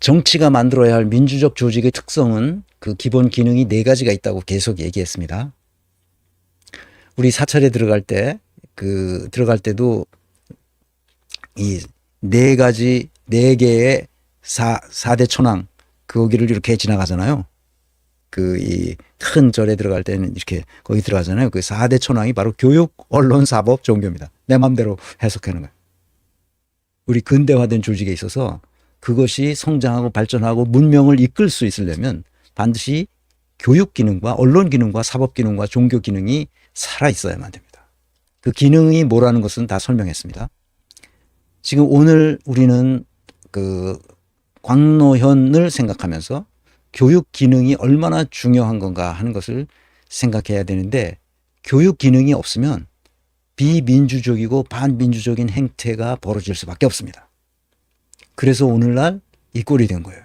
정치가 만들어야 할 민주적 조직의 특성은 그 기본 기능이 네 가지가 있다고 계속 얘기했습니다. 우리 사찰에 들어갈 때도 이 네 가지, 네 개의 사대 천왕, 거기를 이렇게 지나가잖아요. 이 큰 절에 들어갈 때는 이렇게 거기 들어가잖아요. 그 4대 천왕이 바로 교육, 언론, 사법, 종교입니다. 내 마음대로 해석하는 거예요. 우리 근대화된 조직에 있어서 그것이 성장하고 발전하고 문명을 이끌 수 있으려면 반드시 교육 기능과 언론 기능과 사법 기능과 종교 기능이 살아 있어야만 됩니다. 그 기능이 뭐라는 것은 다 설명했습니다. 지금 오늘 우리는 그 광노현을 생각하면서 교육 기능이 얼마나 중요한 건가 하는 것을 생각해야 되는데, 교육 기능이 없으면 비민주적이고 반민주적인 행태가 벌어질 수밖에 없습니다. 그래서 오늘날 이 꼴이 된 거예요.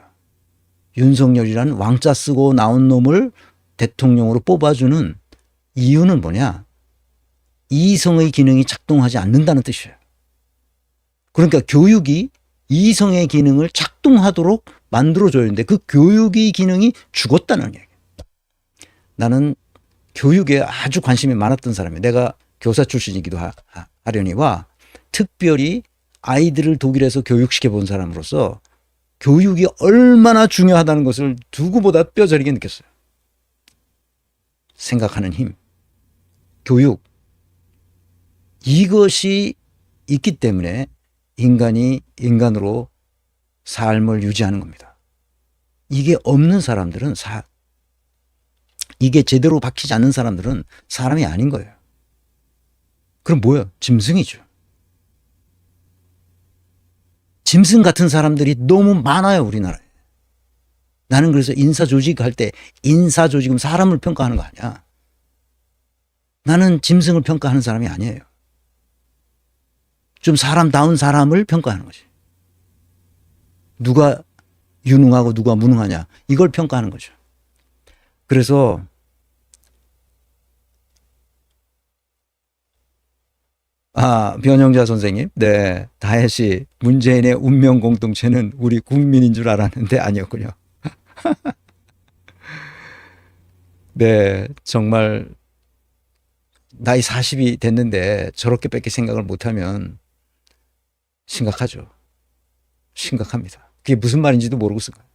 윤석열이라는 왕자 쓰고 나온 놈을 대통령으로 뽑아주는 이유는 뭐냐? 이성의 기능이 작동하지 않는다는 뜻이에요. 그러니까 교육이 이성의 기능을 작동하도록 만들어줘야 되는데 그 교육의 기능이 죽었다는 얘기예요. 나는 교육에 아주 관심이 많았던 사람이에요. 내가 교사 출신이기도 하려니와 특별히 아이들을 독일에서 교육시켜 본 사람으로서 교육이 얼마나 중요하다는 것을 누구보다 뼈저리게 느꼈어요. 생각하는 힘, 교육, 이것이 있기 때문에 인간이 인간으로 삶을 유지하는 겁니다. 이게 없는 사람들은 이게 제대로 박히지 않는 사람들은 사람이 아닌 거예요. 그럼 뭐예요? 짐승이죠. 짐승 같은 사람들이 너무 많아요, 우리나라에. 나는 그래서 인사조직 할 때 인사조직은 사람을 평가하는 거 아니야. 나는 짐승을 평가하는 사람이 아니에요. 좀 사람다운 사람을 평가하는 거지. 누가 유능하고 누가 무능하냐, 이걸 평가하는 거죠. 그래서 변영자 선생님, 네, 다혜 씨, 문재인의 운명 공동체는 우리 국민인 줄 알았는데 아니었군요. 네, 정말 나이 40이 됐는데 저렇게밖에 생각을 못하면 심각하죠. 심각합니다. 그게 무슨 말인지도 모르고 쓴 거예요.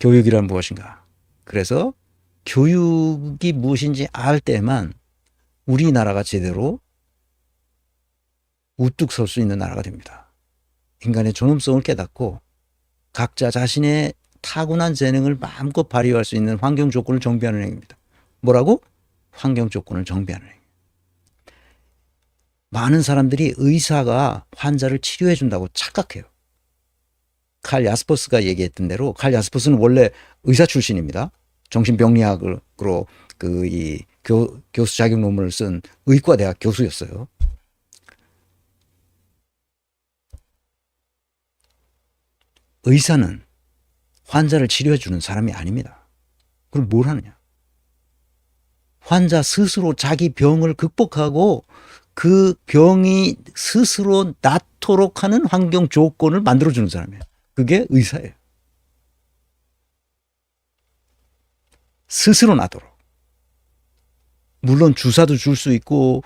교육이란 무엇인가? 그래서 교육이 무엇인지 알 때만 우리나라가 제대로 우뚝 설 수 있는 나라가 됩니다. 인간의 존엄성을 깨닫고 각자 자신의 타고난 재능을 마음껏 발휘할 수 있는 환경 조건을 정비하는 행위입니다. 뭐라고? 환경 조건을 정비하는 행위. 많은 사람들이 의사가 환자를 치료해 준다고 착각해요. 칼 야스퍼스가 얘기했던 대로, 칼 야스퍼스는 원래 의사 출신입니다. 정신병리학으로 교수 자격 논문을 쓴 의과대학 교수였어요. 의사는 환자를 치료해 주는 사람이 아닙니다. 그럼 뭘 하느냐? 환자 스스로 자기 병을 극복하고 그 병이 스스로 낫도록 하는 환경 조건을 만들어주는 사람이에요. 그게 의사예요. 스스로 나도록. 물론 주사도 줄 수 있고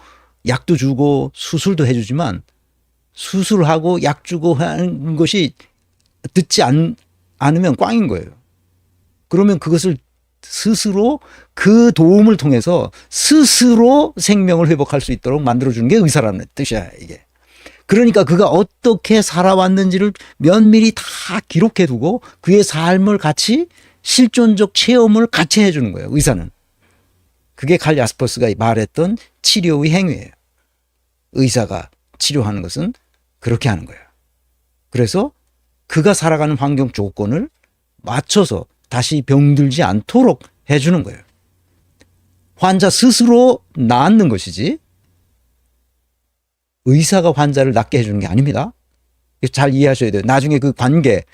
약도 주고 수술도 해주지만, 수술하고 약 주고 하는 것이 듣지 않으면 꽝인 거예요. 그러면 그것을 스스로 그 도움을 통해서 스스로 생명을 회복할 수 있도록 만들어주는 게 의사라는 뜻이야, 이게. 그러니까 그가 어떻게 살아왔는지를 면밀히 다 기록해두고 그의 삶을 같이 실존적 체험을 같이 해주는 거예요, 의사는. 그게 칼 야스퍼스가 말했던 치료의 행위예요. 의사가 치료하는 것은 그렇게 하는 거예요. 그래서 그가 살아가는 환경 조건을 맞춰서 다시 병들지 않도록 해주는 거예요. 환자 스스로 낫는 것이지 의사가 환자를 낫게 해주는 게 아닙니다. 잘 이해하셔야 돼요. 나중에 그 관계,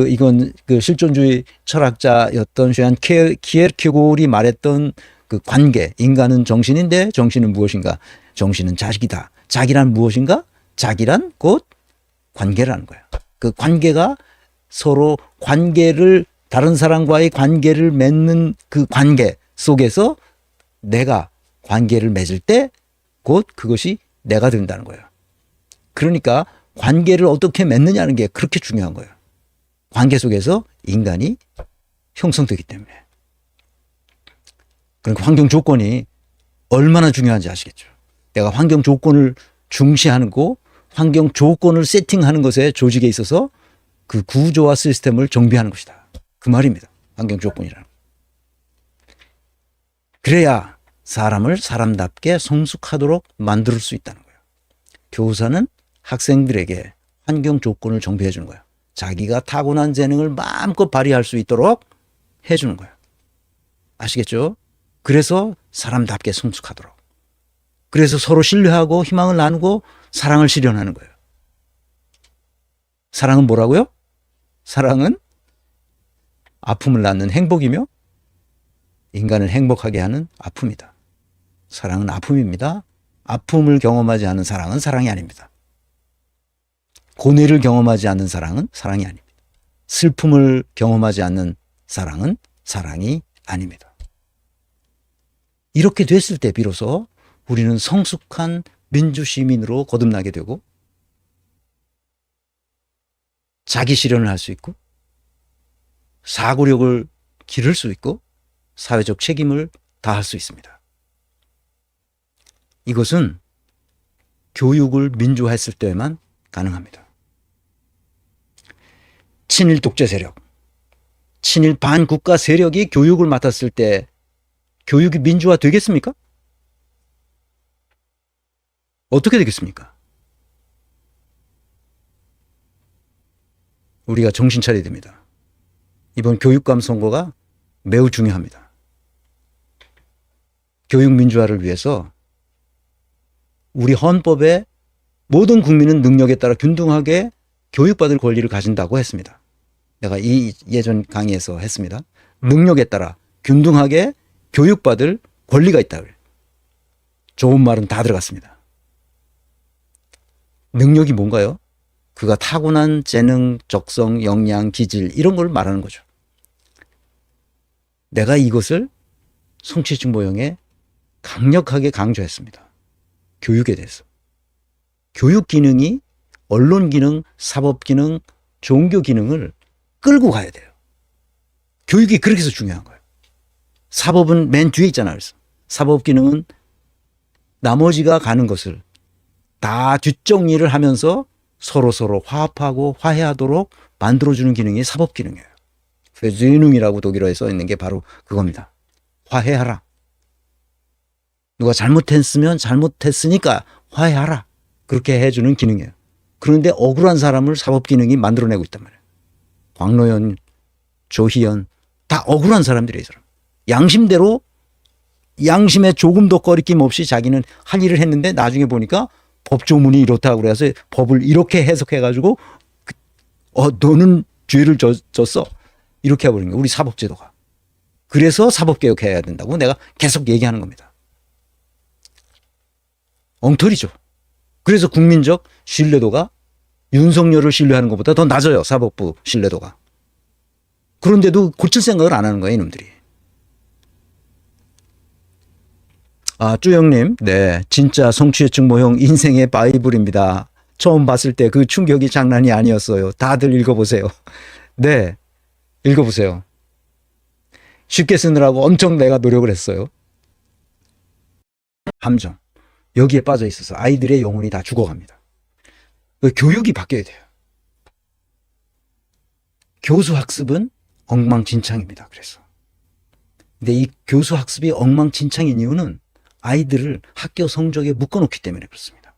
이건 실존주의 철학자였던 쟈안 키에르케고르이 말했던 그 관계, 인간은 정신인데 정신은 무엇인가? 정신은 자기다. 자기란 무엇인가? 자기란 곧 관계라는 거야. 그 관계가 서로 관계를 다른 사람과의 관계를 맺는 그 관계 속에서 내가 관계를 맺을 때 곧 그것이 내가 된다는 거예요. 그러니까 관계를 어떻게 맺느냐는 게 그렇게 중요한 거예요. 관계 속에서 인간이 형성되기 때문에. 그러니까 환경 조건이 얼마나 중요한지 아시겠죠. 내가 환경 조건을 중시하는 거, 환경 조건을 세팅하는 것에 조직에 있어서 그 구조와 시스템을 정비하는 것이다. 그 말입니다. 환경 조건이라는 거. 그래야 사람을 사람답게 성숙하도록 만들 수 있다는 거예요. 교사는 학생들에게 환경 조건을 정비해 주는 거예요. 자기가 타고난 재능을 마음껏 발휘할 수 있도록 해주는 거예요. 아시겠죠? 그래서 사람답게 성숙하도록. 그래서 서로 신뢰하고 희망을 나누고 사랑을 실현하는 거예요. 사랑은 뭐라고요? 사랑은 아픔을 낳는 행복이며 인간을 행복하게 하는 아픔이다. 사랑은 아픔입니다. 아픔을 경험하지 않은 사랑은 사랑이 아닙니다. 고뇌를 경험하지 않는 사랑은 사랑이 아닙니다. 슬픔을 경험하지 않는 사랑은 사랑이 아닙니다. 이렇게 됐을 때 비로소 우리는 성숙한 민주시민으로 거듭나게 되고 자기 실현을 할 수 있고 사고력을 기를 수 있고 사회적 책임을 다할 수 있습니다. 이것은 교육을 민주화했을 때만 가능합니다. 친일 독재 세력, 친일 반국가 세력이 교육을 맡았을 때 교육이 민주화 되겠습니까? 어떻게 되겠습니까? 우리가 정신 차려야 됩니다. 이번 교육감 선거가 매우 중요합니다. 교육 민주화를 위해서 우리 헌법에 모든 국민은 능력에 따라 균등하게 교육받을 권리를 가진다고 했습니다. 내가 이 예전 강의에서 했습니다. 능력에 따라 균등하게 교육받을 권리가 있다. 좋은 말은 다 들어갔습니다. 능력이 뭔가요? 그가 타고난 재능, 적성, 역량, 기질 이런 걸 말하는 거죠. 내가 이것을 성취중 모형에 강력하게 강조했습니다. 교육에 대해서. 교육 기능이 언론 기능, 사법 기능, 종교 기능을 끌고 가야 돼요. 교육이 그렇게 해서 중요한 거예요. 사법은 맨 뒤에 있잖아요. 그래서 사법 기능은 나머지가 가는 것을 다 뒷정리를 하면서 서로 화합하고 화해하도록 만들어주는 기능이 사법 기능이에요. versöhnung이라고 독일어에 써 있는 게 바로 그겁니다. 화해하라. 누가 잘못했으면 잘못했으니까 화해하라. 그렇게 해주는 기능이에요. 그런데 억울한 사람을 사법 기능이 만들어내고 있단 말이에요. 광노현, 조희연 다 억울한 사람들이에요. 사람. 양심대로 양심에 조금도 거리낌 없이 자기는 할 일을 했는데 나중에 보니까 법조문이 이렇다고 그래서 법을 이렇게 해석해가지고 너는 죄를 졌어. 이렇게 해버린 거예요. 우리 사법제도가. 그래서 사법개혁해야 된다고 내가 계속 얘기하는 겁니다. 엉터리죠. 그래서 국민적 신뢰도가 윤석열을 신뢰하는 것보다 더 낮아요. 사법부 신뢰도가. 그런데도 고칠 생각을 안 하는 거예요. 이놈들이. 쭈영님, 네, 진짜 성취회증 모형 인생의 바이블입니다. 처음 봤을 때 그 충격이 장난이 아니었어요. 다들 읽어보세요. 네, 읽어보세요. 쉽게 쓰느라고 엄청 내가 노력을 했어요. 함정. 여기에 빠져 있어서 아이들의 영혼이 다 죽어갑니다. 교육이 바뀌어야 돼요. 교수 학습은 엉망진창입니다. 그래서. 근데 이 교수 학습이 엉망진창인 이유는 아이들을 학교 성적에 묶어놓기 때문에 그렇습니다.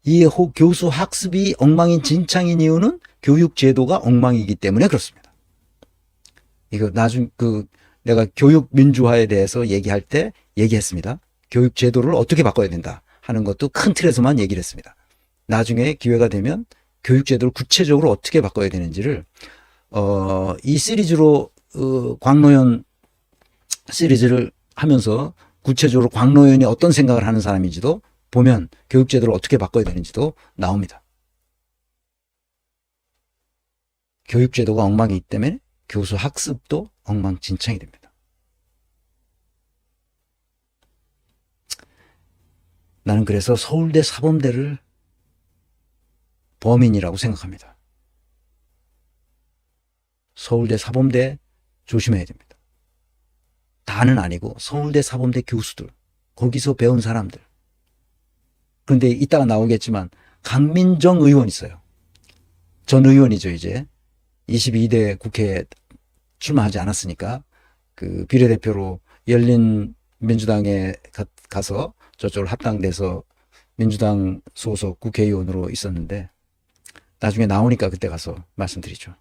이 교수 학습이 엉망진창인 이유는 교육 제도가 엉망이기 때문에 그렇습니다. 이거 내가 교육 민주화에 대해서 얘기할 때 얘기했습니다. 교육 제도를 어떻게 바꿔야 된다 하는 것도 큰 틀에서만 얘기를 했습니다. 나중에 기회가 되면 교육 제도를 구체적으로 어떻게 바꿔야 되는지를 이 시리즈로 광노현 시리즈를 하면서 구체적으로 광노현이 어떤 생각을 하는 사람인지도 보면 교육제도를 어떻게 바꿔야 되는지도 나옵니다. 교육제도가 엉망이기 때문에 교수 학습도 엉망진창이 됩니다. 나는 그래서 서울대 사범대를 범인이라고 생각합니다. 서울대 사범대 조심해야 됩니다. 다는 아니고 서울대 사범대 교수들, 거기서 배운 사람들. 그런데 이따가 나오겠지만 강민정 의원 있어요. 전 의원이죠. 이제 22대 국회에 출마하지 않았으니까 그 비례대표로 열린민주당에 가서 저쪽으로 합당돼서 민주당 소속 국회의원으로 있었는데 나중에 나오니까 그때 가서 말씀드리죠.